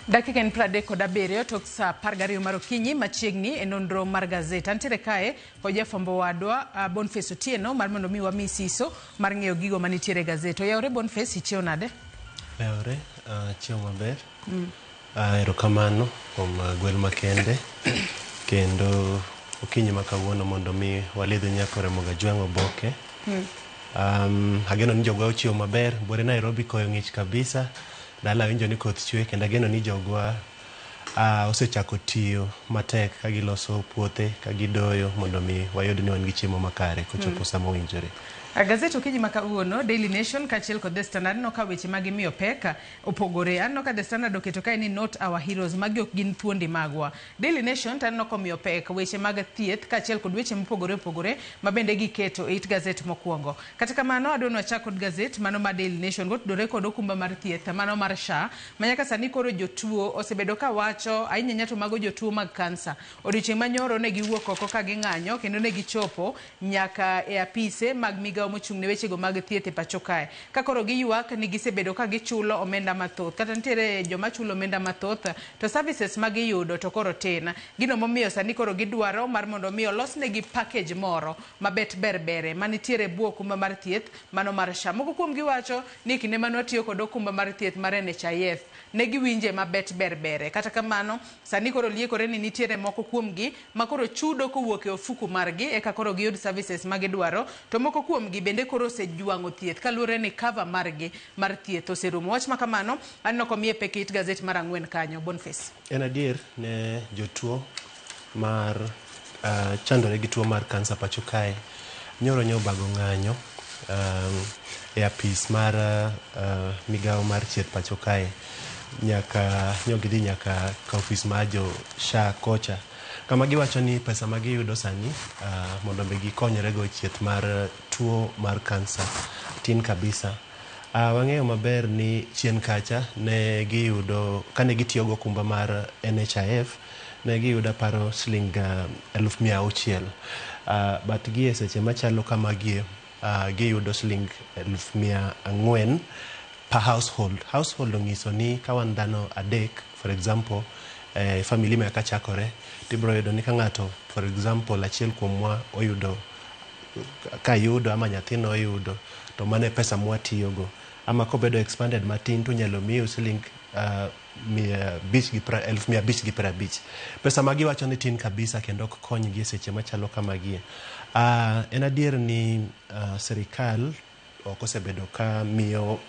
Dakika en 37 tok sa 12 mar okinyi machiegni e nonro mar gazet. Antiere kae kod jafwambo wadwa Boniface Otieno mar mondo mi wami siso mar ng'eyo gigo manitiere gazet. Oyawre Boniface, ichiew nade? Oyawre, chiew maber. Erokamano kuom gwel makende. Kendo okinyi makawuono mondo mi walidh nyakore moga jwang'o boke. Ageno ni jogwa ochiew maber. Bore Nairobi koyo ng'ich kabisa. Dala winjo ni koth chwe, kendo ageno ni jogwa osechako tiyo matek ka giloso puothe, ka gidoyo mondo mi wayud ni wan gi chiemo makare kochopo sama owinjore. Gazet okinyi makawuono, Daily Nation kachiel kod The Standard no ka weche magi miyo peka opogore. Anno ka The Standard oketo kae ni not our heroes, magi ok gin thuondi magwa. Daily Nation tanno komiyo peka weche mag thieth kachiel kod weche mopogore opogore mabende giketo e it gazet mokwongo. Kata kamano adwano achak kod gazet mano ma Daily Nation gotudore kod okumba mar thieth mano mar SHA, manyaka sani koro jotuo osebedo ka wacho ahinya to mago jotuo mag kansa. Odiochieng' manyoro ne giwuok oko ka ging'anyo kendo ne gichopo nyaka e apise mag migawo mochung' ne wechego mag thieth e pacho kae. Ka koro giywak ni gisebedo ka gichulo omenda mathoth, kata nitiere joma chulo omenda mathoth to services ma giyudo to koro tin. Gino momiyo sani koro gidwaro mar mondo mi olosnegi package moro mabet berbere manitiere buo okumba mar thieth mano mar SHA. Moko kuom giwacho ni kinde mane watiyo kod okumba mar thieth mar NHIF ne giwinje mabet berbere. Kata kamano sani koro liekore ni nitiere moko kuomgi ma koro chudo kowuok e ofuku margi eka koro giyud services ma gidwaro, to moko kuomgi bende koro osejwang'o thieth kaluwore ni cover margi mar thieth oserumo. Wach ma kamano anno komiye peke it gazet mar ang'wen kanyo. Boniface. En adier ne jotuo mar chandore gi tuo mar kansa pacho kae nyoro nyobago ng'anyo e apis mar migawo mar thieth pacho kae, nyaka nyogidhi nyaka ka ofis mar jo SHA kocha, kama giwacho ni pesa ma giyudo sani mondo be gikonyre go thieth mar tuo mar kansa tin kabisa. Wang'eyo maber ni chien kacha ne giyudo, kane gitiyo go okumba mar NHIF ne giyudo paro siling 1,600, but gie seche machalo kama giyudo siling 400 per household. Household ong'iso ni ka wan dhano adek, for example, family ma ka chakore, tibro yudo ni ka ng'ato, for example, achiel kuomwa oyudo, ka yudo ama nyathino oyudo, to mane pesa mwatiyogo. Ama kobedo expanded matin to nyalo miyo siling 1,550. Pesa magi wacho ni tin kabisa kendo ok kony gi seche machalo kama gie. En adier ni serikal ok osebedo ka miyo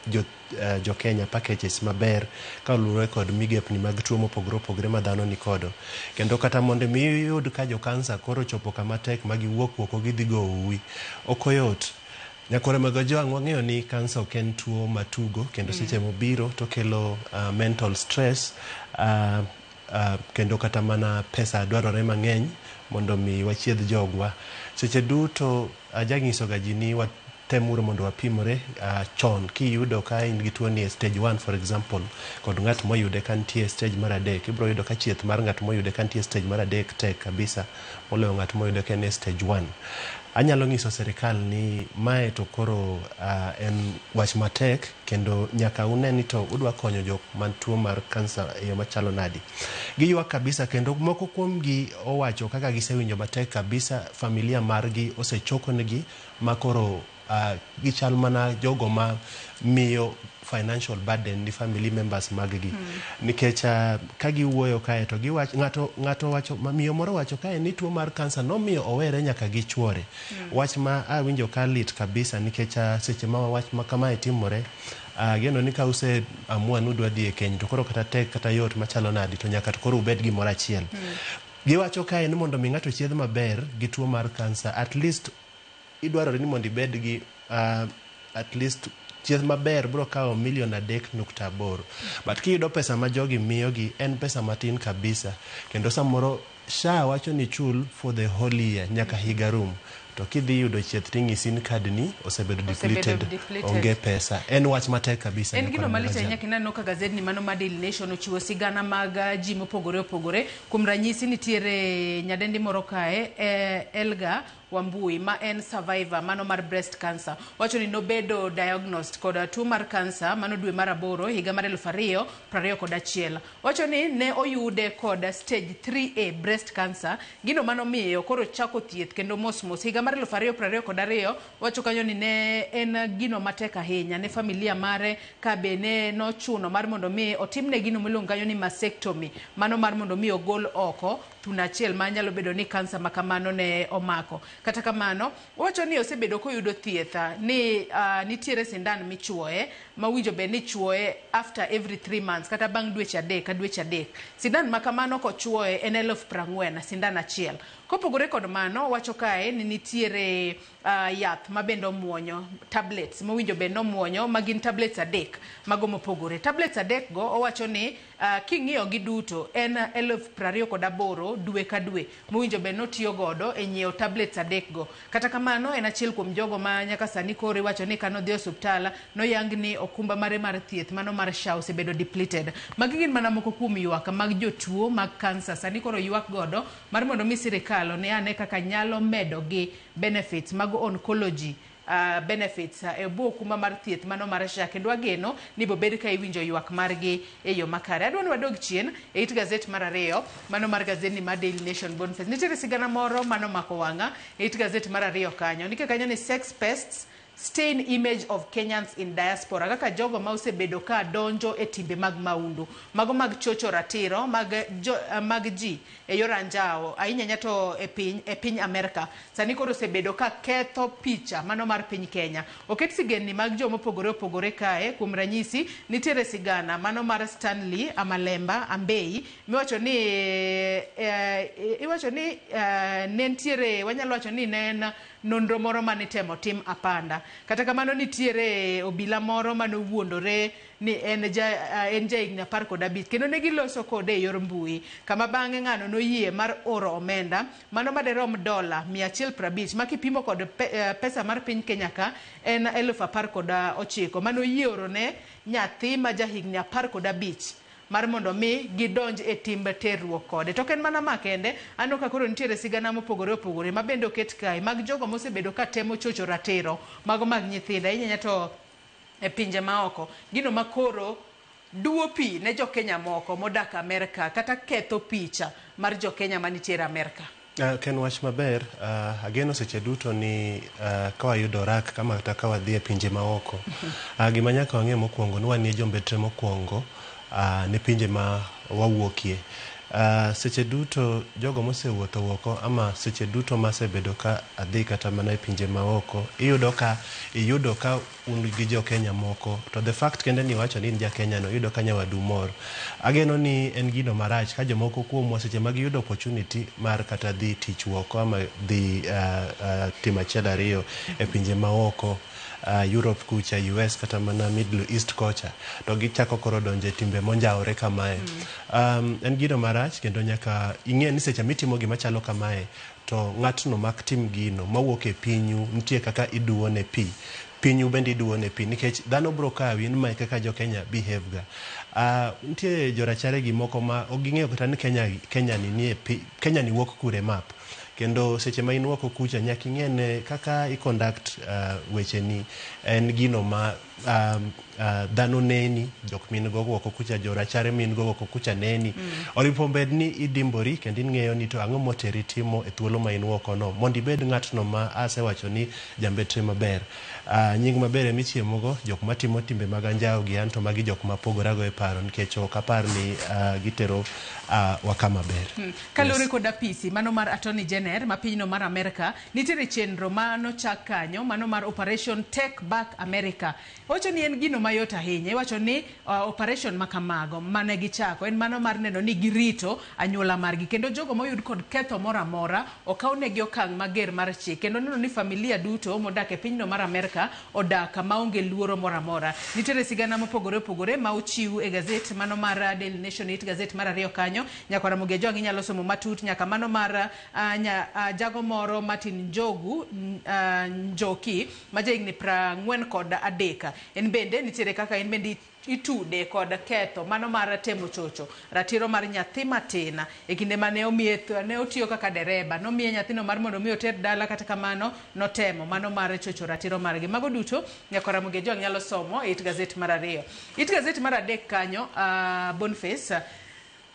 jo Kenya packages maber ka oluwore kod migepni mag tuo mopogore opogore ma dhano ni kodo. Kendo kata mondo mi yud ka jo kansa koro chopo kama tek ma giwuok oko gidhi go uwi, ok oyot. Nyakore mag jowang' wang'eyo ni kansa ok en tuo matugo, kendo seche mobiro to kelo mental stress, kendo kata mana pesa dwarore mang'eny mondo mi wachiedh jogwa. Seche duto jang'iso ga ji ni temuru mondo wapimore chon. Kiyudo ka in gi tuo ni stage 1 for example, kod ng'at moyude ka nitie stage mar 3, ibro yudo ka chieth mar ng'at moyude ka nitie stage mar 3 tek kabisa moloyo ng'at moyude ka ne stage 1. Anyalo ng'iso serikal ni mae to koro en wach matek, kendo nyaka uneni to udwa konyo jok man tuo mar kansa e yo machalo nadi. Giywak kabisa, kendo moko kuomgi owacho kaka gisewinjo matek kabisa, familia margi osechokonegi ma koro gichal mana jogo ma miyo financial burden ni family members maggi. Nikech ka giwuoyo kae to ng'ato wacho, miyo moro wacho kae ni tuo mar kansa nomiyo owere nyaka gi chuore. Wach ma awinjo ka lit kabisa, nikech seche ma wach ma kamae timore, geno ni ka use amua nudwa dhi e keny to koro kata tek kata yot machalo nadi to nyaka to koro ubed gimoro achiel. Giwacho kae ni mondo mi ng'ato chiedh maber gi tuo mar kansa, at least idwarore ni mondo ibed gi at least chieth maber bro kawo 3.8 but kiyudo pesa ma jogi miyogi en pesa matin kabisa, kendo samoro SHA wacho ni chul for the whole year nyaka higa rum, to kidhi yudo chieth ting'isi ni kad ni osebedo depleted, onge pesa. En wach matek kabisa. En gino malita nyaka inano ka gazet ni mano ma Daily Nation ochiwo sigana mag ji mopogore opogore. Kuom ranyisi nitiere nyadendi moro kae, Elga Wambui ma en survivor mano mar breast cancer. Wacho ni nobedo diagnosed kod tuo mar cancer mano dwe mar 8 higa mar 2021. Wacho ni ne oyude kod stage 3A breast cancer, gino mano miyo koro chako thieth kendo mos higa mar 2022. Wacho kanyo ni ne en gino matek ahinya ne familia mare ka be ne no chuno mar mondo mi otimne gino miluongo kanyo ni mastectomy, mano mar mondo mi ogol oko tunachiel ma nyalo bedo ni kansa makamano ne omako. Kata kamano wacho ni osebedo koyudo thieth ni nitiere sindan michuoye mawinjo be ni chuoye after every 3 months kata bang' dweche 3 ka dweche 3. Sindan makamano kochuoye en 40,000 sindan achiel. Kopogore kod mano wacho kae ni nitiere yath mabendo muonyo, tablets mawinjo be no muonyo magin tablets 3 mago mopogore. Tablets 3 go owacho ni king'iyo gi duto en 28,000 dwe ka dwe mowinjo be notiyo godo e nyiewo tablets 3 go. Kata kamano en achiel kuom jogo ma nyaka sani kore wacho ni kano dhi osuptal noyang ni okumba mare mar thieth mano mar SHA osebedo depleted. Magi gin mana moko kuom ywak mag jotuo mag kansa sani koro ywak godo mar mondo mi sirikal ne ane kaka nyalo medo gi benefits mag oncology benefits e bwo kuma mar thieth mano mar SHA, kendo ageno ni bobed ka iwinjo ywak margi e yo makare. Adwani wadog chien e it gazet mar 2 mano mar gazeti mar Daily Nation Boniface. Nitiere sigana moro mano mako wanga e it gazet mar 2 kanyo nikech kanyo ni sex pests stain image of Kenyans in diaspora, kaka jogo ma osebedo ka donjo e timbe mag maundu mago mag chocho ratiro mag ji e yor anjao ahinya nyato e piny Amerika sani koro osebedo ka ketho picha mano mar piny Kenya. Oket sigeni mag jomo opogore kae. Kuom ranyisi nitiere sigana mano mar Stanley Amalemba Ambei miwacho ni nentiere wanyalo wacho ni nen nonro moro manitemo tim apanda. Kata kamano nitiere obila moro manowuondore ni en ja higni 15 kendo ne giloso kode e yor mbui kama bang'e ng'ano noyie mar oro omenda mano maderom $150 makipimo kod pesa mar piny Kenya ka en 19,000 manoyie oro ne nyathi ma ja higni 15 mar mondo mi gidonj e timbe terruok kode. To ken mana makende ano ka koro nitiere sigana mopogore ma bende oket kae mag jogo mosebedo ka temo chocho ratiro mago mag nyithindo inyanya to e pinje maoko, gino makoro duo pi ne jo Kenya moko modak Amerika kata ketho picha mar jo Kenya manitiere Amerika. Ken wach maber. Ageno seche duto ni kawayudo rak kama kata kawadhi e pinje maoko gima nyaka wang'e mokwongo ni wanie jombetre mokwongo ne pinje ma wawuokie. Seche duto jogo mosewuotho oko ama seche duto masebedo ka adhi kata mana e pinje maoko iyudo ka un gi jo Kenya moko to the fact kende ni wacho ni ja Kenya no iyudo ka nyawadu moro. Ageno ni en gino marach ka jomoko kuom seche mag yudo opportunity mar kata dhi tich woko ama dhi timo chiel 2 e pinje maoko, Europe kucha, US kata mana Middle East kocha, to gichako koro donje timbe monjaore kamae. En gino marach kendo nyaka ing'e ni seche mitimo gima chalo kamae to ng'atno mak tim gino mawuok e pinyu nitie kaka iduone pi pinyu bende iduone pi nikech dhano bro kawi ni mai kaka jo Kenya behave ga. Nitie jorachare gi moko ma oging'eyo kata ni Kenya ni wuok kure map kendo seche ma inwoko kucha nyaka ing'ene kaka i-conduct weche ni en gino ma dhano neni, jok min go woko kucha, jorachare min go woko kucha neni. Oripo bed ni idimbori kendo ing'eyo ni to ang'o moteri timo e thuolo ma inwoko no mondo ibed ng'atno ma asewacho ni jambetre maber. Nying maber michiemogo jok matimo timbe mag anjao gi anto magi jok mapogorago e paro nikech ok apar ni gitero waka maber. Kalore kod apisi mano mar Attorney General ma pinyno mar Amerika nitiere chenro mano chak kanyo mano mar Operation Take Back America. Wacho ni en gino mayot ahinya. Iwacho ni operation makamago mane gichako en mano mar neno ni girito anyuola margi kendo jogo moyud kod ketho moro amora okawnegi okang' mager mar chik kendo neno ni familia duto modak e pinyno mar Amerika odak maonge luoro moro amora. Nitiere sigana mopogore ma ochiw e gazet mano mar Daily Nation, it gazet mar 2 kanyo nyaka Ramogi Jogi nyalo somo matut nyaka mano mar jago moro Martin Njoki ma jahigni 43 en bende nitiere kaka en bende itude kod ketho mano mar temo chocho ratiro mar nyathi matin e kinde mane ne otiyo kaka dereba nomiye nyathino mar mondo mi oter dala kata kamano notemo mano mar chocho ratiro margi. Mago duto nyakora Muge Jwang nyalo somo e It Gazette mar 2. It Gazette mar 3 kanyo Boniface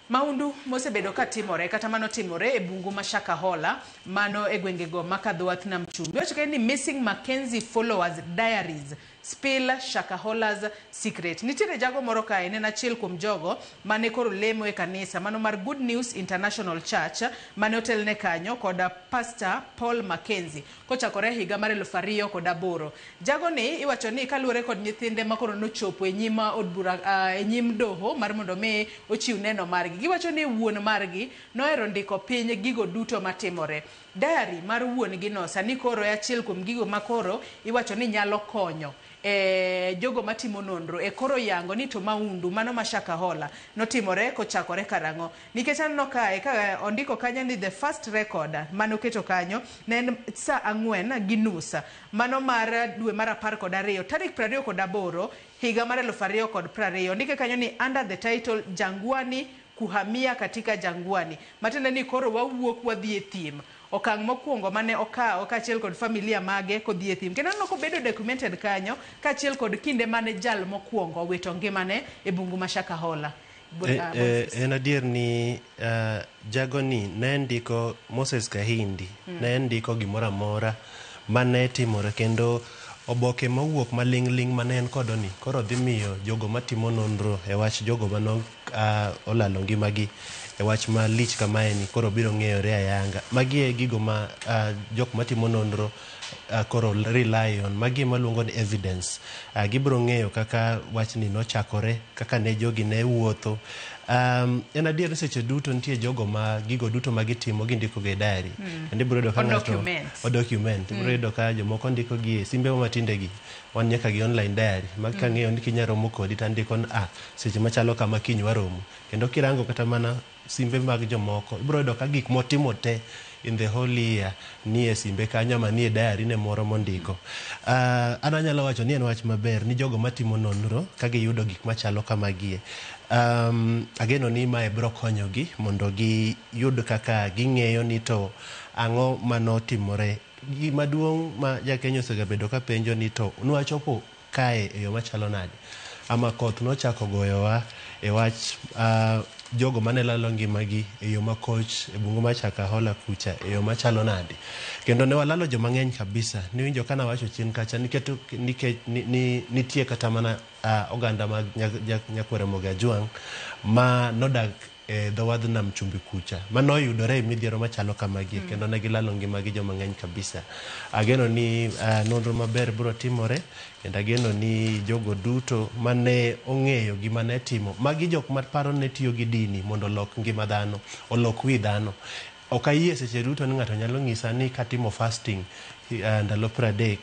maundu mosebedo ka timore kata mano timore e bungu ma Shakahola mano e gwengego makadho wath nam chumbi. Wacho ni Missing Mackenzie Followers Diaries Spill Shakahola's Secret. Nitiere jago moro kae en achiel kuom jogo mane koro lemo e kanisa mano mar Good News International Church mane otelne kanyo kod Pastor Paul Mackenzie kochakore higa mar 2008. Jago ni iwacho ni kaluore kod nyithinde makoro nochopo e nyima od bura e nyim doho mar mondo me ochiw neno margi. Giwacho ni wuon margi noero ndiko piny gigo duto matimore. Diary mar wuon gi no sani koro e achiel kuom gigo makoro iwacho ni nyalo konyo jogo matimo nonro e koro yango ni to maundu mano ma Shakahola notimore kochakore karango nikech anno kae ka ondiko kanyo ni the first record mano keto kanyo ne saa 4:30 mano mar dwe mar 12 tarik 28 higa mar 2020 ndike kanyo ni under the title Jangwani kuhamia katika jangwani matende ni koro wawuok wadhi e thim. Okang' mokwongo mane okawo kaachiel kod familia mage kodhi e thim kendo no kobedo documented kanyo kaachiel kod kinde mane jal mokwongo wito ngimane e bungu ma Shakahola. En adier ni jagoni ne ndiko Moses Kahindi ne ndiko gimoro amora mane timore kendo oboke mawuok maling'ling mane en kodoni koro dhi miyo jogo matimo nonro e wach jogo mano olalo ngimagi e wach malich kamae ni koro biro ng'eyore ayanga. Magi e gigo ma jok matimo nonro koro rely on, magi maluongo ni evidence. Gibiro ng'eyo kaka wachni nochakore, kaka ne jogi ne wuotho. En adier seche duto nitie jogo ma gigo duto magitimo gindiko ge diary. Kendo ibiro yudo ka ng'ato o document. Ibiro yudo ka jomoko ndiko gi simbe matinde gi. Wan nyaka gi online diary. Ma ka ng'eyo ni kinya romo kodi tandiko seche machalo kama kiny waromo. Kendo kirango kata mana simbe mag jomoko ibiro yudo ka gik motimo te in the whole year ni e simbe kanyo ma ni e diary ne moro mondiko. An anyalo wacho ni en wach maber ni jogo matimo nonro ka giyudo gik machalo kamagie. Ageno ni mae biro konyogi mondo giyud kaka ging'eyo ni to ang'o manotimore. Gima duong' ma jakenya osebedo ka penjo ni to nwachopo kae e yo machalo nade, ama koth nochako goyowa e wach jogo mane lalo ngimagi e yo makoch e bungu ma Shakahola kucha e yo machalo nade. Kendo ne walalo joma ng'eny kabisa. Niwinjo kana wacho chien kacha nikech nitie kata mana oganda mag nyakwere Muge Jwang ma nodak e dhowadh nam chumbi kucha manoyudore e midhiero machalo kamagi kendo ne gilalo ngimagi joma ng'eny kabisa. Ageno ni nonro maber biro timore kendo ageno ni jogo duto mane ong'eyo gima ne timo magi jok maparo ne tiyo gi dini mondo olok ngima dhano, olok wi dhano. Ok ayie seche duto ni ng'ato nyalo ng'isa ni katimo fasting ndalo 30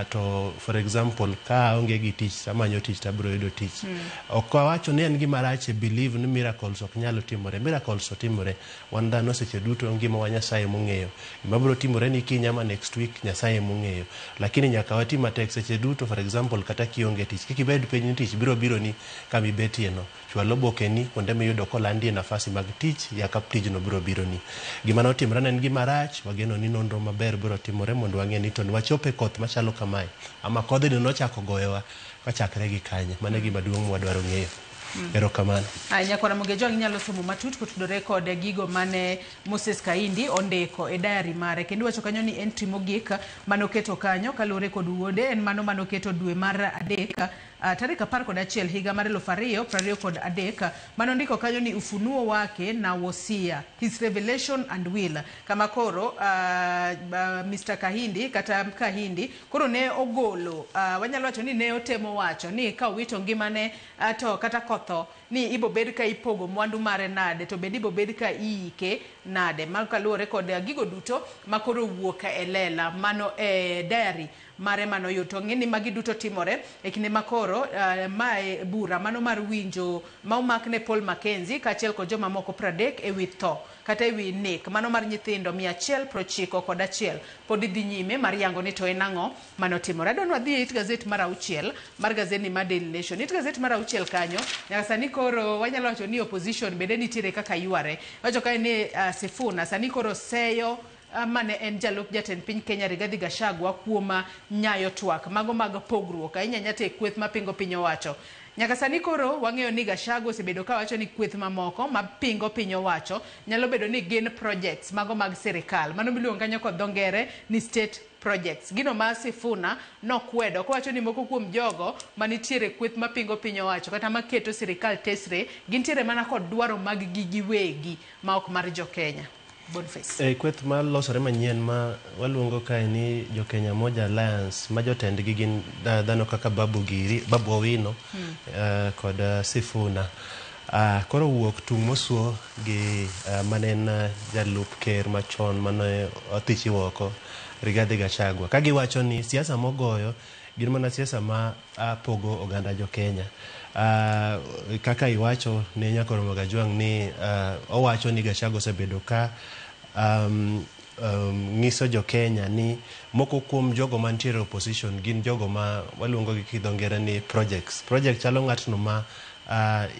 to for example ka onge gi tich samanyo tich tabiro yudo tich. Ok awacho ni en gima rach believe ni miracles ok nyalo timore. Miracles otimore. Wan dhano seche duto ngima wa Nyasaye mong'eyo. Gima biro timore ni kinyama next week Nyasaye mong'eyo. Lakini nyaka watim matek seche duto. For example kata kionge tich kikibed piny tich biro ni kama ibetie no chwalo boke ni kuonde miyudo kolandie nafasi mag tich yaka tijno biro ni. Gima notimore en gima rach. Wageno ni nonro maber biro timore mondo wang'e ni to wachope koth machalo kamae ama kodhi nochako goyowa kachakre gi kanye. Mane gima duong' wadwaro ng'eyo. Erokamano. Nyakora Muge Jwang nyalo somo matut kotudore kod gigo mane Moses Kahindi ondiko e diary mare kendo wacho kanyo ni en mogik manoketo kanyo kaluore kod wuode en mano manoketo dwe mar 3 tarik 11 higa mar 2023 manondiko kanyo ni ufunuo wake na wosia, his revelation and will. Kama koro Mr. Kahindi kata Kahindi koro ne ogolo wanyalo wacho ni ne otemo wacho ni ka wito ngimane to kata kotho ni ibo bed ka ipogo mwandu mare nade to bedi ibo bed ka iike nade. Makaluore kod gigo duto makoro wuoka e lela mano diary mare mano yuto ng'eni magi duto timore e kinde makoro mae bura mano mar winjo ma omakne Paul Mackenzie kaachiel kod joma moko 30 ewi tho kata ewi nek mano mar nyithindo 191 pod idhi nyime mar yango ni to en ang'o manotimore. Adonwa dhi it gazet mar 6 mar gazeti mar Daily Nation. It gazet mar 6 kanyo nyaka sani koro wanyalo wacho ni opposition bende nitiere kaka yware. Wacho ka ni Sifuna sani koro seyo mane en jalup jatend piny Kenya Rigathi Gachagua kuom nyayo twak mago mag pogruok ahinya nyate kweth mapingo piny owacho. Nyaka sani koro wang'eyo ni Gachagua osebedo ka wacho ni kweth mamoko mapingo piny owacho nyalo bedo ni gin projects mago mag sirikal mano miluongo kanyo kod dho ngere ni state projects. Gino ma Sifuna nokwedo kowacho ni moko kuom jogo manitiere kweth mapingo piny owacho kata maketo sirikal tesre gintiere mana kod dwaro mag gigiwegi ma ok mar jo Kenya. Boniface. Kweth ma losore manyien ma waluongo kae ni jo Kenya Moja Alliance ma jotendgi gin dhano kaka Babu Owino kod Sifuna. Koro wuok tung' mosuo gi manen jalup ker machon mane othichi oko Rigathi Gachagua. Ka giwacho ni siasa mogoyo gin mana siasa ma pogo oganda jo Kenya. Kaka iwacho ne Nyakoro Magajwang' ni owacho ni Gachagua osebedo ka ngiso jo Kenya ni moko kuom jogo mantiere opposition gin jogo ma waluongo gi kidho ngere ni project chalo ng'atno ma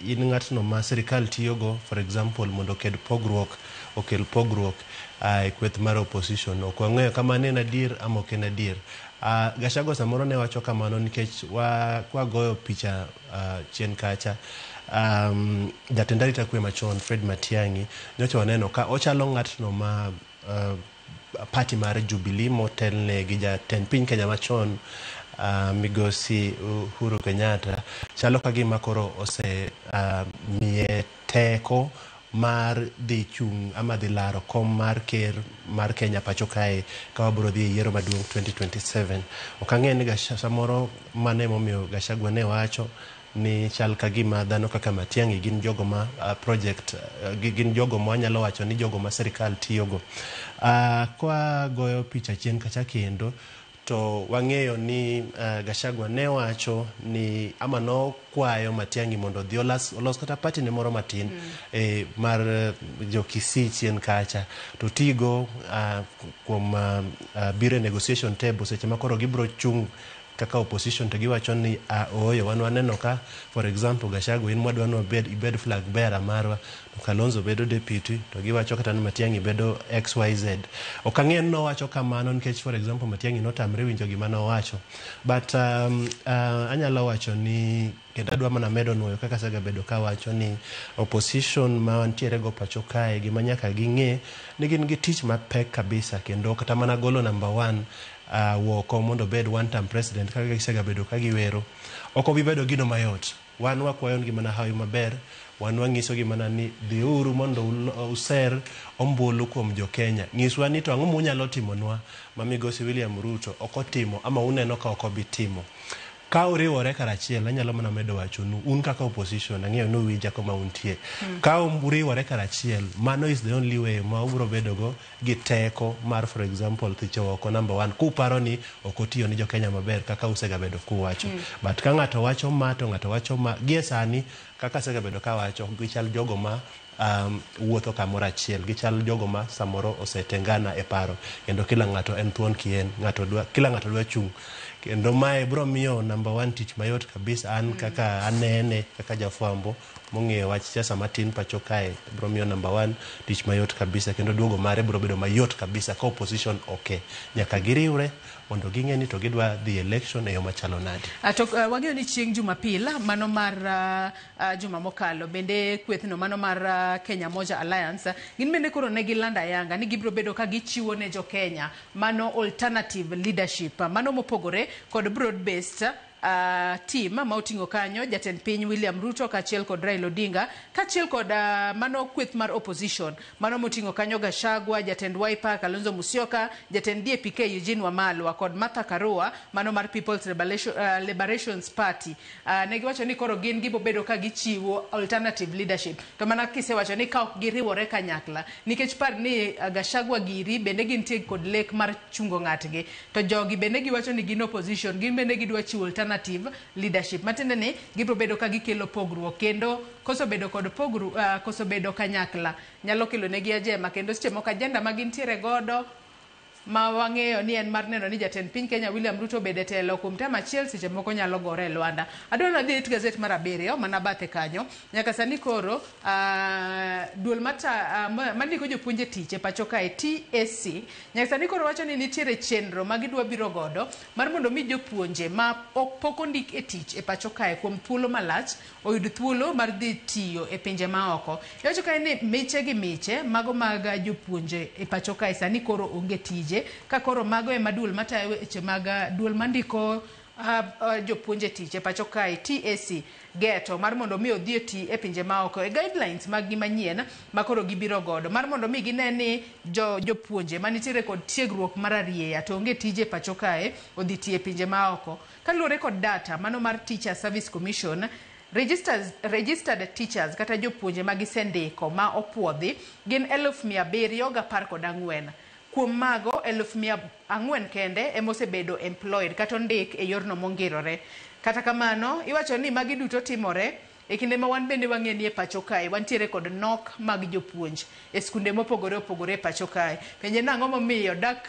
in ng'atno ma sirikal tiyogo for example mondo okel pogruok e kweth mar opposition. Ok wang'eyo kama ne en adier ama ok en adier. Gachagua samoro ne wacho kamano nikech kwagoyo picha chien kacha jatend arita kwe machon Fred Matiang'i nyocha waneno ka ochalo ng'atno ma party mar Jubilee motelne gi jatend piny Kenya machon Migosi Uhuru Kenyatta chalo ka gima koro ose miye teko mar dhi chung ama dhi laro kom mar ker mar Kenya pacho kae ka wabro dhi yiero maduong' 2027. Ok ang'e ni samoro mane momiyo Gachagua ne wacho ni chal ka gima dhano kaka Matiang'i gin jogo ma gin jogo ma wanyalo wacho ni jogo ma sirikal tiyogo. Kwa goyo picha chien kacha kendo to wang'eyo ni Gachagua ne wacho ni ama no kwayo Matiang'i mondo dhi olos kata party ne moro matin mar jo Kisii chien kacha to tigo kuom biro negotiation table seche makoro gibro chung kaka opposition to giwacho ni oyo waneno ka for example Gachagua in mwadwa no ibed flag bearer marwa to Kalonzo bedo deputy to giwacho kata ni Matiang'i bedo XYZ. Ok ang'e no wacho kamano nikech for example Matiang'i notamre winjo gima no wacho but anyalo wacho ni kendo adwa mana medo nuoyo kaka sega bedo ka wacho ni opposition ma wantiere go pacho kae gima nyaka ging'e ni gin gi tich mapek kabisa kendo kata mana golo number 1 woko mondo bed one term president kaka gisega bedo ka giwero oko bibedo gino mayot. Wan wakwayo gi mana hawi maber, wan wangiso gi mana ni dhiuru mondo user ombulu kuom jo Kenya. Ngiswa ni to ang'o munyalo timonwa ma Migosi William Ruto okotimo ama uneno ka okobitimo. Ka uriwore karachiel anyalo mana medo wacho nu un kaka opposition ang'eyo no winja koma untie. Ka uriwore karachiel mano is the only way ma ubro bedo go gi teko mar for example thicho oko number 1 kuparo ni okotiyo ni jo Kenya maber kaka usega bedo kuwacho. But ka ng'ato wacho ma to ng'ato wacho ma gie sani kaka sega bedo ka wacho gichal jogo ma wuotho kamoro achiel gichal jogo ma samoro osetengana e paro kendo kila ng'ato en thuon kien kila ng'ato dwa chung kendo mae bro miyo number 1 tich mayot kabisa an kaka anene kaka jafwambo mong'eyo wach siasa matin pacho kae bro miyo number 1 tich mayot kabisa kendo duogo mare bro bedo mayot kabisa ka opposition nyaka giriwre mondo ging'e ni to gidwa the election e yo machalo nadi. Wang'eyo ni chieng' Jumapil mano mar juma mokalo bende kwethno mano mar Kenya Moja Alliance gin bende koro ne gilanda yanga ni gibro bedo ka gichiwo ne jo Kenya mano alternative leadership mano mopogore kod broad based team ma oting'o kanyo jatend piny William Ruto kachiel kod Raila Odinga kachiel kod mano kweth mar opposition mano moting'o kanyo Gachagua, jatend Wiper Kalonzo Musyoka, jatend DAP-K Eugene Wamalwa kod Martha Karua mano mar People's Liberations Party. Ne giwacho ni koro gin gibo bedo ka gichiwo alternative leadership. To mana kisewacho ni ka ok giriwore kanyakla nikech par ni Gachagua giri bende gintie kod lek mar chungo ng'atgi. To jogi bende giwacho ni gin opposition, gin bende gidwa chiwo alternative leadership. Matiende ni gibro bedo ka gikelo pogruok kendo koso bedo kod pogruok koso bedo kanyakla nyalo kelo negi ajema kendo seche moko ajenda ma gintiere godo ma wang'eyo ni en mar neno ni jatend piny Kenya William Ruto bede telo kuom tema achiel seche moko nyalo gore e lwanda. Adwaro dhi it gazet mar 7 mana bathe kanyo nyaka sani koro duol mandiko jopuonje tich e pacho kae TSC nyaka sani koro wacho ni nitiere chenro ma gidwa biro godo mar mondo mi jopuonje ma pok ondik e tich e pacho kae kuom thuolo malach oyud thuolo mar dhi tiyo e pinje maoko. Iwacho kae ni miche gi miche mago mag jopuonje e pacho kae sani koro onge tije ka koro mago e maduol matayo weche mag duol mandiko jopuonje tich e pacho kae TSC geto mar mondo mi odhi ti e pinje maoko e guidelines mag gimanyien ma koro gibiro godo mar mondo mi gine ni jopuonje manitiere kod tiegruok mar arieya to onge tije e pacho kae odhi ti e pinje maoko. Kaluwore kod data mano mar Teacher Service Commission registered teachers kata jopuonje magisendiko ma opuodhi gin 714. Kuom mago 400 kende emosebedo employed kata ondik e yorno mongirore. Kata kamano iwacho ni magi duto timore e kinde ma wan bende wang'e ni e pacho kae wantiere kod nok mag jopuonj e skunde mopogore opogore e pacho kae. Penje nang'o momiyo dak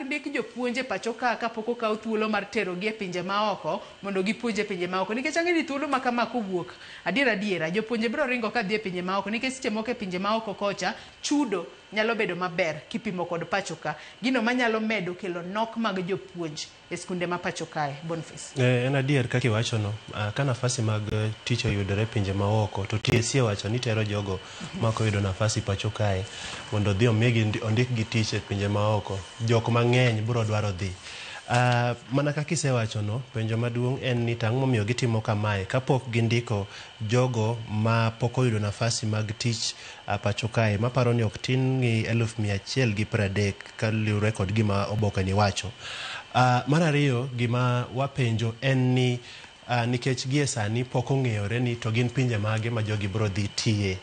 ndik jopuonje pacho ka kapok okaw thuolo mar terogi e pinje maoko mondo gipuonje pinje maoko nikech ang'e ni thuolo ma kama kowuok adiera jopuonje biro ringo ka dhi e pinje maoko nikech seche moko e pinje maoko kocha chudo nyalo bedo maber kipimo kod pacho ka gino manyalo medo kelo nok mag jopuonj e skunde ma pacho kae. Boniface en adier kaka iwacho no ka nafasi mag tich oyudore pinje maoko to TSC wacho ni tero jogo ma oyudo nafasi pacho kae mondo dhi ondik gi tich e pinje maoko jok mang'eny biro dwaro dhi. Mana kaka isewacho no penjo maduong' en ni tang' momiyo gitimo kamae kapok gindiko jogo ma pok oyudo nafasi mag tich pacho kae maparo ni ok tin ni 130 kaluwore kod gima oboke ni wacho. Mar ariyo gima wapenjo en ni nikech gie sani pok ong'eyore ni to gin pinje mage ma jogi biro dhi tiye.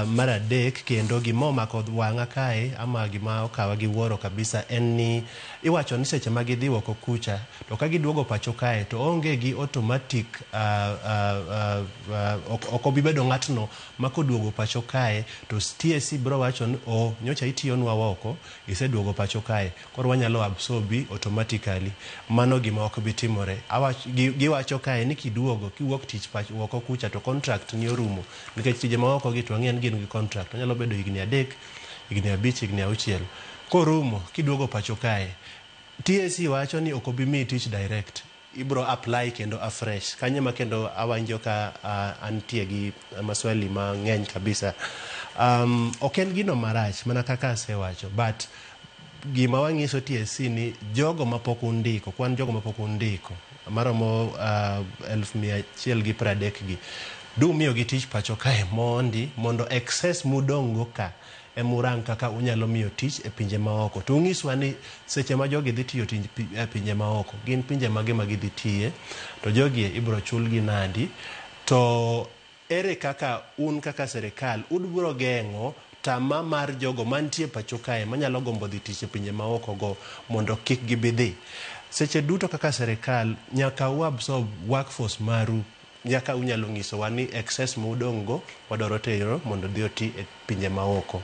Mar adek kendo gima omako wang'a kae ama gima okawa gi wuoro kabisa en ni iwacho ni seche ma gidhi oko kucha to ka giduogo pacho kae to onge gi automatic ok obibedo ng'atno ma koduogo pacho kae to TSC biro wacho ni nyocha itiyonwa oko iseduogo pacho kae koro wanyalo absorbi automatically. Mano gima ok bitimore. Giwacho kae ni kiwuok tich pacho oko kucha to contract ni orumo nikech tije maoko to ang'en gin gi contract onyalo bedo higni 3, higni 5, higni 6 korumo kiduogo pacho kae TSC wacho ni ok obimi tich direct ibro apply kendo afresh kanye ma kendo awanjo ka antie gi maswali mang'eny kabisa. Ok en gino marach mana kaka asewacho but gima wang'iso TSC ni jogo mapok undiko kwan jogo mapok undiko maromo 1130 gi du miyo gi tich pacho kae mondo excess mudongo ka emurang kaka unyalo miyo tich e pinje maoko to ung'iswa ni seche ma jogi dhi tiyo e pinje maoko gin pinje mage ma gidhi tiye to jogi ibro chulgi nadi to ere kaka un kaka serikal udbiro geng'o tama mar jogo mantie pacho kae manyalo gombo dhi tich e pinje maoko go mondo kik gibidhi. Seche duto kaka serikal nyaka uabsorb workforce maru nyaka unyalo ng'isowa ni excess mudongo wadwaro tero mondo dhi oti e pinje maoko.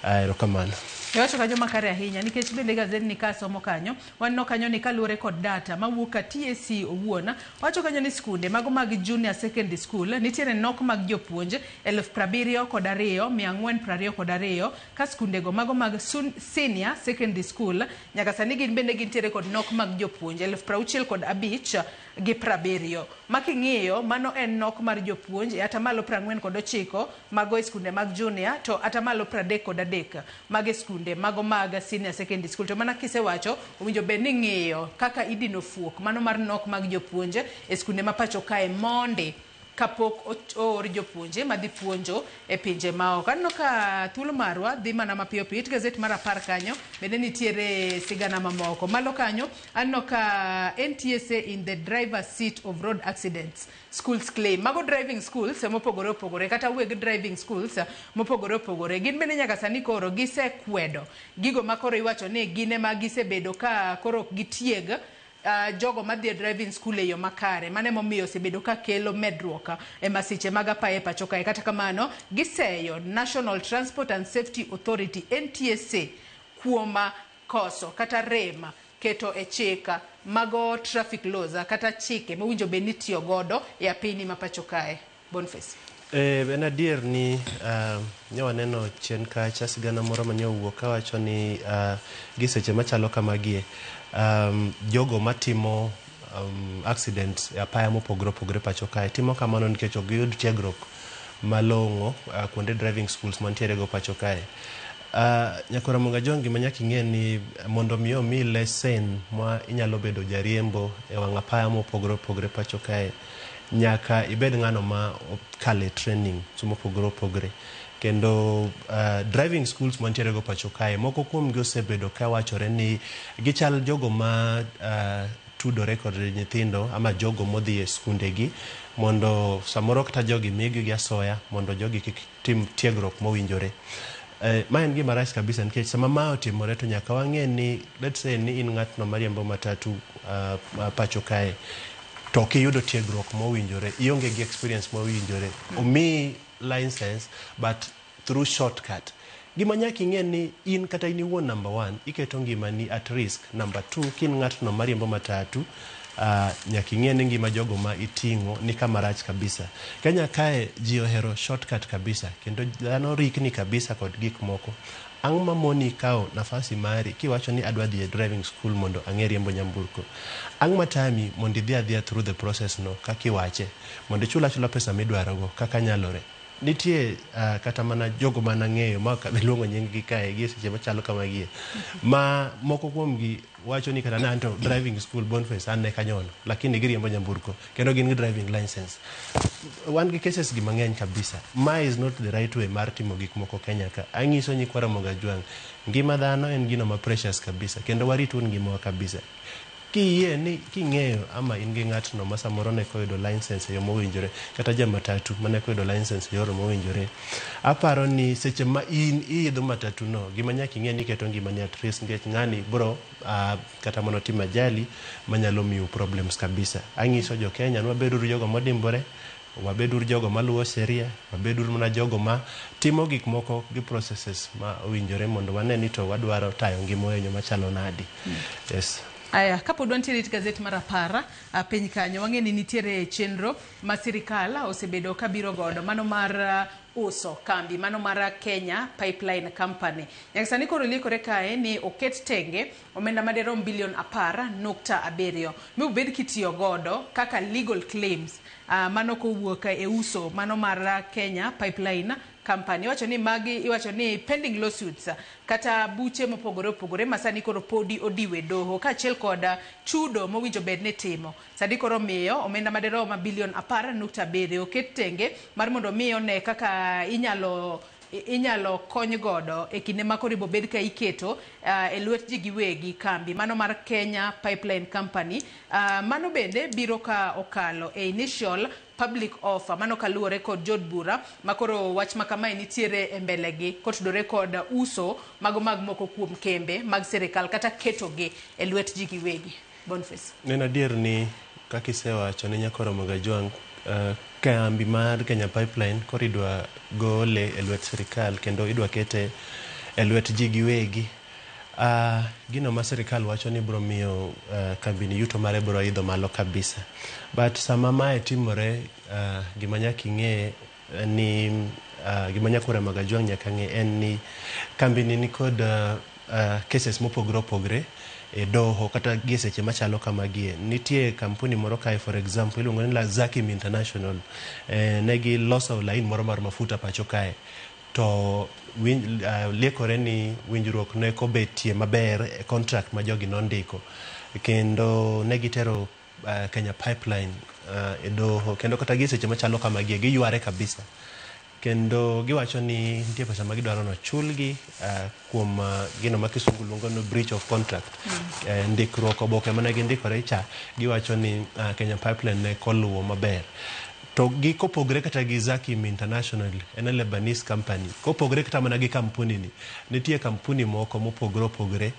Erokamano. Iwacho kanyo makare ahinya nikech bende gazet ni kasomo kanyo wanno kanyo ni kaluwore kod data mawuok ka TSC owuon wacho kanyo ni skunde mago mag junior secondary school nitiere nok mag jopuonje 72,422 ka skunde go mago mag senior secondary school nyaka sani gin bende gintiere kod nok mag jopuonje 65,70 making'iyo mano en nok mar jopuonje atamalo 49 mago e skunde mag junior to atamalo 33 adek mag skunde mago mag senior secondary school. To mana kisewacho owinjo bed ni ng'eyo kaka idino fuok mano mar nok mag jopuonje e skunde ma pacho kae mondi kapok oor jopuonje madhi puonjo e pinje maoko. Aneno ka thuolo marwa dhi mana mapiyo piyo. Gazet mar 10 kanyo bende nitiere sigana mamoko. Malo kanyo aneno ka NTSA in the driver's seat of road accidents schools claim. Mago driving schools mopogore opogore kata weg driving schools mopogore opogore. Gin bende nyaka sani koro gisekwedo gigo makoro iwacho ni gine ma gisebedo ka koro gitieg jogo madhi driving school e yo makare. Mane momiyo osebedo ka kelo medruok e masiche mag apaya pacho kae. Kata kamano giseyo National Transport and Safety Authority NTSA kuoma koso kata rema keto e chika mago traffic laws kata chike mowinjo be nitiyo godo e apini ma pacho kae. Boniface. En adier ni nyawa neno chien kacha sigana moro mane owuok kawacho ni giseche machalo kamagie jogo matimo accidents e apaya mopogore opogore pacho kae timo kamano nikech ok giyud tiegruok malong'o kuonde driving schools mantiere go pacho kae. Nyakora Monga Jongi manyaki ng'e ni mondo miyo mi lesen ma inyalo bedo jariembo e wang' apaya mopogore opogore pacho kae nyaka ibed ng'ano ma kale training mopogore opogore. Kendo driving schools mantiere go pacho kae moko kuom gi osebedo ka wachore ni gichal jogo ma tudore kod nyithindo ama jogo modhi e skunde gi mondo samoro kata jogi migi gi asoya mondo jogi kik tim tiegruok mowinjore. Ma en gima rach kabisa nikech sama ma otimore to nyaka wang'e ni let's say ni in ng'atno mariembo matatu pacho kae to kiyudo tiegruok mowinjore, ionge gi experience mowinjore, omi license but through shortcut. Gima nyaki ng'e ni in kata in iwuon number 1 iketo ngimani at risk. Number 2 kin ng'atno mariembo matatu nyaki ng'e ni ngima jogo ma iting'o ni kama rach kabisa. Kenya kae ji ohero shortcut kabisa kendo dhano rikni kabisa kod gik moko. Ang' mamoni kao nafasi mari kiwacho ni adwa dhi e driving school mondo ang'e riembo nyamburko. Ang' matami mondo idhi adhiya through the process no kakiwache mondo chula pesa midwarogo kaka nyalore. Nitie kata mana jogo mana ng'eyo ma kabiluongo nying gi kae gi seche machalo kamagie ma moko kuom gi wacho ni kata nanto driving school Boniface an ne kanyono lakini giriembo nyamburko kendo gin gi driving license. Wan gi cases gi mang'eny kabisa. Ma is not the right way mar timo gik moko Kenya ka. Anyiso nyikwara Monga Jwang ngima dhano en gino ma precious kabisa kendo warit ngima wa kabisa. Kiyie ni king'eyo ama in gi ng'atno ma samoro ne koyudo license e yo mowinjore kata jamatatu mane koyudo license e yor mowinjore, aparo ni seche ma in iidho matatu no gima nyaki ng'e ni keto ngimani at risk nikech ng'ani bro kata mono tim ajali manyalo miyo problems kabisa. Anyiso jo Kenya wabeduru jogo modimbore, wabeduru jogo maluwo sheria, wabeduru mana jogo ma timo gik moko gi processes ma owinjore mondo wane ni to wadwaro tayo ngima wenyo machalo nadi. Yes. Aya, kapo nitiere gazet mar 10 piny kanyo wang'e ni nitiere chenro ma sirikal osebedo kabiro godo mano mar uso kambi mano mar Kenya Pipeline Company. Nyaka sani koro likore kae ni oket tenge omenda maderom bilion 10.7 mi ubed kitiyo godo kaka legal claims mano kowuok e uso mano mar Kenya Pipeline Company. Iwacho ni magi iwacho ni pending lawsuits kata buche mopogore opogore masani koro podi odiwe doho kaachiel kod chudo mowinjo bed ni timo. Sadi koro miyo omenda maderom bilion 10.7 oket tenge mar mondo miyo ne kaka inyalo kony godo e kinde ma koribo bed ka iketo e lwet ji giwegi kambi mano mar Kenya Pipeline Company. Mano bende biro ka okalo e initial public offer mano kaluwore kod jod bura makoro wach makamae nitiere e mbelegi kotudore kod uso mago mag moko kuom kembe mag sirikal kata ketogi e lwet ji giwegi. Boniface. Nena adier ni kakisewacho ni nyakoro Monga Jwang kambi mar Kenya Pipeline koro idwa gole e lwet sirikal kendo idwa kete e lwet ji giwegi. Gino ma sirikal wacho ni bro miyo kambini yuto mare bro idho malo kabisa. But sama mae timore gima nyaki ng'e ni gima nyakore Monga Jwang nyaka ng'e en ni kambini ni kod cases mopogore opogore e doho kata gie seche machalo kamagie. Nitie kampuni moro kae for example iluongo ni Zakim International, negi loso line moro mar mafuta pacho kae to liekore ni winjruok ne ko betie maber e contract ma jogi nondiko kendo ne gitero Kenya Pipeline e doho kendo kata gi seche machalo kamagi giyware kabisa kendo giwacho ni nitie pesa ma gidwaro no chulgi kuom gino ma kisungu luongo no breach of contract ndikruok oboke mane gindikore cha giwacho ni Kenya Pipeline ne koluwo maber to gi kopogre kata gi Zakim International en Lebanese company kopogre kata mana gi kampuni ni nitie kampuni moko mopogre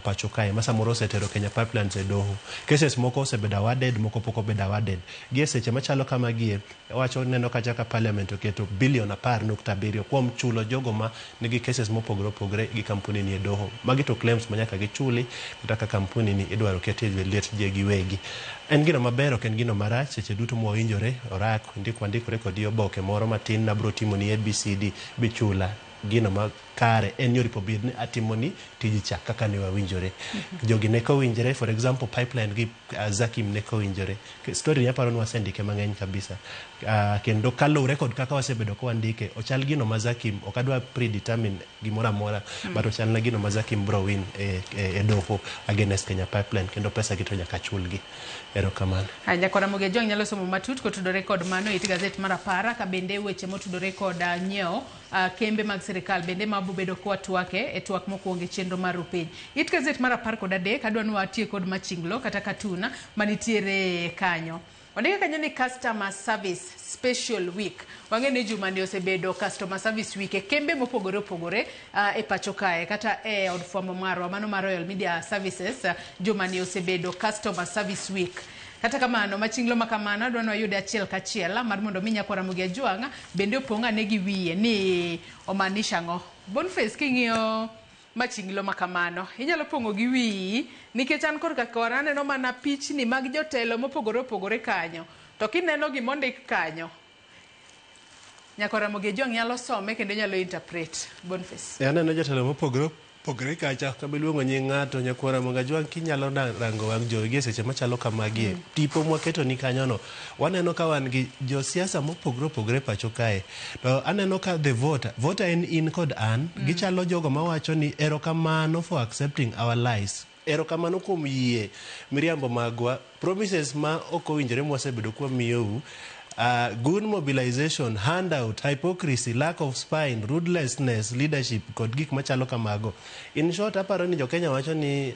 pacho kae ma samoro osetero Kenya Pipelines e doho cases moko osebedo awarded moko pok obedo awarded gi seche machalo kama gie wacho neno kacha ka parliament oketo bilion 10.7 kuom chulo jogo ma nigi cases mopogre gi kampuni ni e doho magi to claims manyaka gichuli kata ka kampuni ni idwaro kete liet je giwegi en gino maber ok en gino marach seche duto mwinjore orak ndikore kod oboke moro matin na bro timo ni ABCD bichula gino makare en yori pobid ni atimoni tiji cha kaka ne wawinjore jogi ne ko winjore for example Pipeline gi Zakim ne ko winjore story ya paro ni wasendike mang'eny kabisa kendo kalure kod kaka wasebedo ko andike ochal gino ma Zakim okadwa predetermine gimora mora but ochal na gino ma Zakim bro win e doho against Kenya Pipeline kendo pesa gito nyaka chulgi erokamano hanya kora moge jong nyalo somo matut kotudore kod mano it gazet mar apara ka bende weche motudore kod nyeo kembe mag sirikal bende mabubedo kwa twake e twak mokuonge chenro mar piny it gazet mar apar kod adek adwa ni watie kod machinglo kata katuna manitiere kanyo ondike kanyo ni customer service special week wange ni juma ni osebedo customer service week e kembe mopogore e pacho kae kata e od fwambo marwa mano mar Royal Media Services juma ni osebedo customer service week kata kamano machinglo makamano adwa ni wayude achiel kachiel mar mondo mi nyakora Mugia Jwang' bende oponga ne gi wiye ni omanisha ngo Boniface king'iyo machinglo makamano inyalo pongo gi wiyi nikech an korka kora aneno mana pichni mag jotelo mopogore kanyo to kineno gimondik kanyo nyakora Mugia Jwang' nyalo some kendo nyalo interpret Boniface aneno jotelo mopogore kacha kabiluongo nying ng'ato nyakora Mugia Jwang' kinyalo rango wang jogi seche machalo kamagi tipo mwaketo ni kanyono waneno ka wan gi josiasa mopogore pacho kae to aneno ka the voter en in kod an gichalo jogo mawacho ni erokamano for accepting our lies erokamano kuom yie miriambo magwa promises ma ok owinjore mwasebedo kwa miyou good mobilization, handout, hypocrisy, lack of spine, ruthlessness, leadership, kod gik machalo kamago. In short, aparo ni jo Kenya wacho ni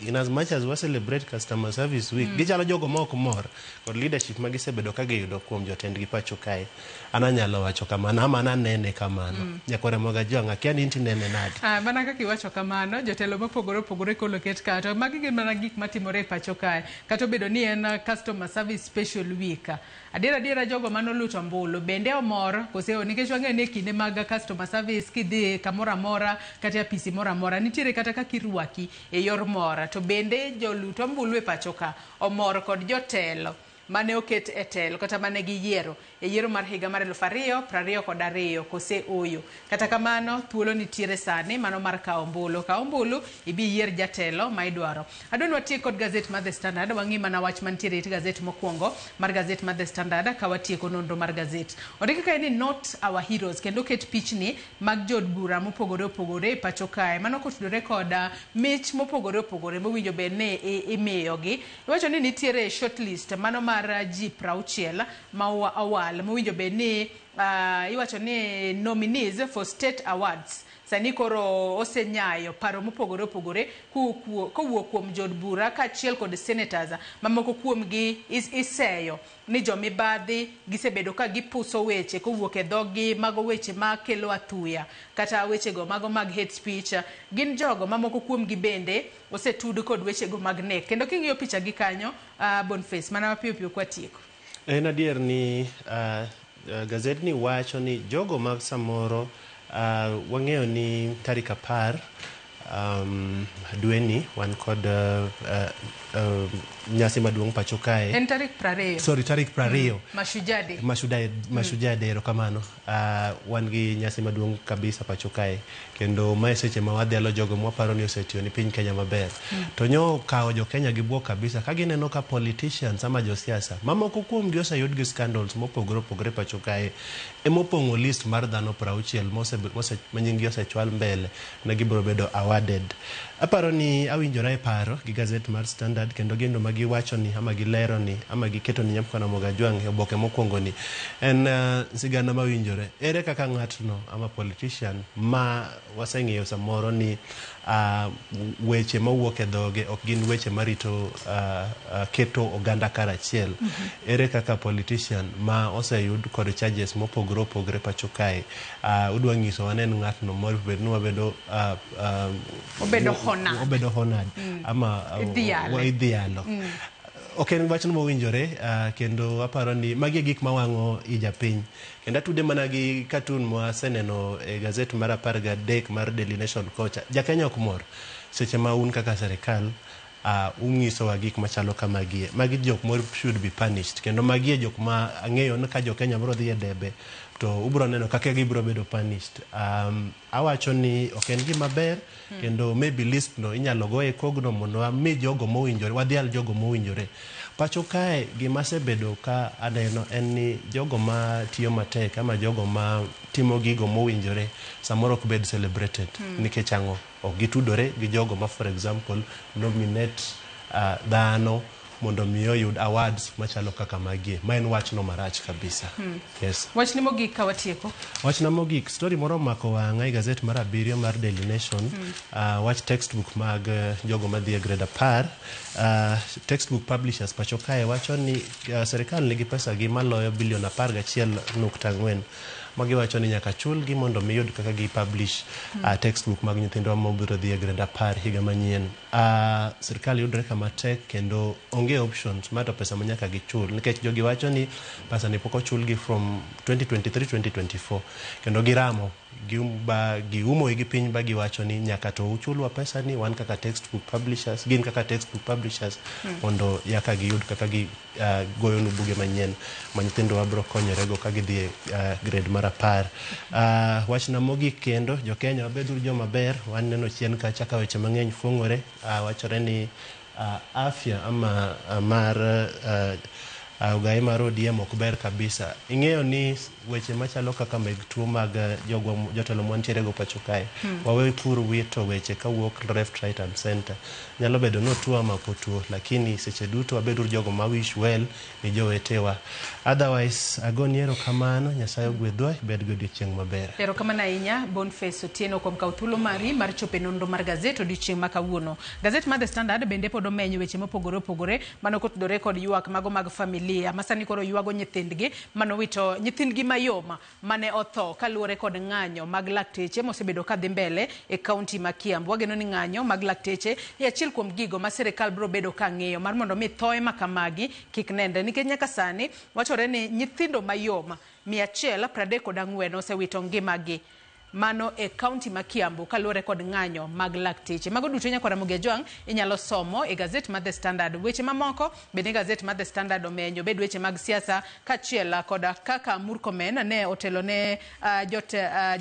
in as much as we celebrate customer service week, gichalo jogo mok mor kod leadership magisebedo ka giyudo kuom jotendgi pacho kae. Ananyalo wacho kamano, ama anene kamano. Nyakora Mugia Jwang' akia ni inti nene nadi. Bana kaka iwacho kamano, jotelo mopogore koloket ka to magi gin mana gik matimore pacho kae. Kata obedo ni en customer service special week. Adiera jogo manoluto mbulu bende omor koseo nikech wang'e ni kinde mag customer service kidhi kamora mora kata apisi mora mora nitiere kata ka kirwaki e yor mora to bende joluto mbulu e pacho ka omor kod jotelo mane oket e telo kata mane giyiero e yiero mar higa mar 2022 kose oyo kata kamano thuolo nitiere sani mano mar kawo mbulu ibi yier jatelo ma idwaro adon watie kod gazet mar The Standard wangi mana wach mantiere e gazet mokwongo mar gazet mar The Standard ka watie konondo mar gazet ondike kae ni not our heroes kendo ket pichni mag jod bura mopogore pacho kae mano kotudore kod mich mopogore mowinjo bed ne imiyogi iwacho ni nitiere shortlist mano mar G60 ma awal mowinjo bed ni iwacho ni nominees for state awards sani koro osenyayo paro mopogore kowuok kuom jod bura kaachiel kod senators mamoko kuomgi iseyo ni jomibadhi gisebedo ka gipuso weche kowuok e dhogi mago weche makelo athuya kata wechego mago mag hate speech gin jogo mamoko kuomgi bende osetud kod wechego mag nek kendo king'iyo picha gi kanyo Boniface mana mapiyo kwatieko en adier ni gazet ni wacho ni jogo mag samoro wang'eyo ni tarik 10 dweni wan kod nyasi maduong' pacho kae. En tarik 20. Sorry, tarik 20. Mashujaa Day. Erokamano. Wan gi nyasi maduong' kabisa pacho kae. Kendo mae seche ma wadhialo jogo mwaparo ni osetiyo ni piny Kenya maber. To nyo kao jo Kenya gi buok kabisa. Ka gineno ka politicians ama jo siasa. Mamoko kuom gi oseyud gi scandals mopogore pacho kae. Emopong'o list mar dhano 60 manyingi osechwal mbele na gibiro bedo awarded. Aparo ni awinjora e paro gi gazet mar Standard kendo gino magiwacho ni ama gilero ni ama giketo ni Nyamkwana Mogajwang' e oboke mokwongo ni en sigana mawinjore. Ere kaka ng'atno ama politician ma waseng'eyo samoro ni weche mawuok e dhoge ok gin weche marito keto oganda karachiel. Ere kaka politician ma oseyud kod charges mopogore pacho kae udwa nyiso wanen ng'atno wabedo obedo honored ama idhialo. Ok en wachno mowinjore kendo aparo ni magi gik mawang'o ija piny. Kendo atude mana gi cartoon mwaseneno e gazet mar 13 mar Daily Nation kocha. Ja-Kenya ok mor seche ma un kaka serikal ung'iso wa gik machalo kamagie. Magi jok mor should be punished. Kendo magie jok ma ang'eyo ni ka jo-Kenya biro dhi e debe to ubro neno kaka gibiro bedo punished. Awacho ni ok en gima ber kendo maybe list no inyalo go e kogno mondo mi jogo mowinjore wadhial jogo mowinjore. Pacho kae gima sebedo ka aneno en ni jogo ma tiyo matek ama jogo ma timo gigo mowinjore samoro ok bed celebrated nikech ang'o ok gitudore gi jogo ma for example nominate dhano mondo mi oyud awards machalo kaka magie. Ma en wachno marach kabisa. Yes. Wachni mogik ka watieko. Wachna mogik, story moro mako wang'a e gazet mar 7 mar Daily Nation. Wach textbook mag jogo madhi e grade 10. Textbook publishers pacho kae wacho ni serikal nigi pesa gi maloyo bilion 11.4 magiwacho ni nyaka chulgi mondo miyud kaka gi publish textbook mag nyithindo mobiro dhi e grade 10 higa manyien. Serikal yudre kama tek kendo onge options mato pesa manyaka gichul nikech jogi wacho ni pesa ni pok ochulgi from 2023-2024 kendo giramo giumo igi piny ba giwacho ni nyaka to uchulwa pesa ni wan kaka textbook publishers gin kaka textbook publishers mondo yaka giyud kaka gi goyo nu buge manyien ma nyithindo wabro konyorego ka gidhi grade mar 10. Wachna mogik kendo jo-Kenya wabedur joma ber wan neno chien kacha ka weche mang'eny fuong'ore. Wachore ni afya ama mar ugai mar ODM ok ber kabisa. Ing'eyo ni weche machalo kaka meg tuo mag jotelo mwantiere go pacho kae wawe pur wito weche kawuok left, right and center. Nyalo bedo no tuo ama potuo lakini seche duto wabedur jogo ma wish well ni jowetewa. Otherwise agoni erokamano, Nyasaye ogwedhwa, bed godiochieng' maber. Erokamano ahinya Boniface Otieno kuom kawo thuolo mari mar chopo e nonro mar gazet odiochieng' ma kawuono. Gazet mar The Standard bende pod omenyo weche mopogore mano kotudore kod ywak mago mag familia masani koro ywago nyithindgi manowito nyithindgi mayoma mane otho kaluwore kod ng'anyo mag lakteche mosebedo kadhi mbele e kaunti ma Kiambu. Wageno ni ng'anyo mag lakteche e achiel kuom gigo ma serikal biro bedo ka ng'eyo mar mondo mi thoe makamagi kik nende nikech nyaka sani wachore ni nyithindo mayoma 134 osewito ngimagi mano e kaunti ma Kiambu kaluwore kod ng'anyo mag lakteche. Mago duto Nyamkwana Mogajwang' inyalo somo e gazet mar The Standard. Weche mamoko bende gazet mar The Standard omenyo bed weche mag siasa kachiel kod kaka Murkomen ne otelo ne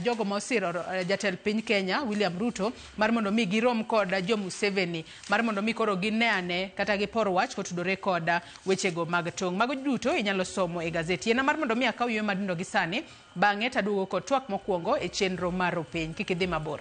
jogo ma osiro jatend piny Kenya William Ruto mar mondo mi girom kod jo Museveni mar mondo mi koro gineane kata gipor wach kotudore kod wechego mag tong'. Mago duto inyalo somo e gazet. Yena mar mondo mi akaw ywe madindo gi sani bang'e taduogo kod twak mokwongo e chenro mar piny. Kik idhi mabor.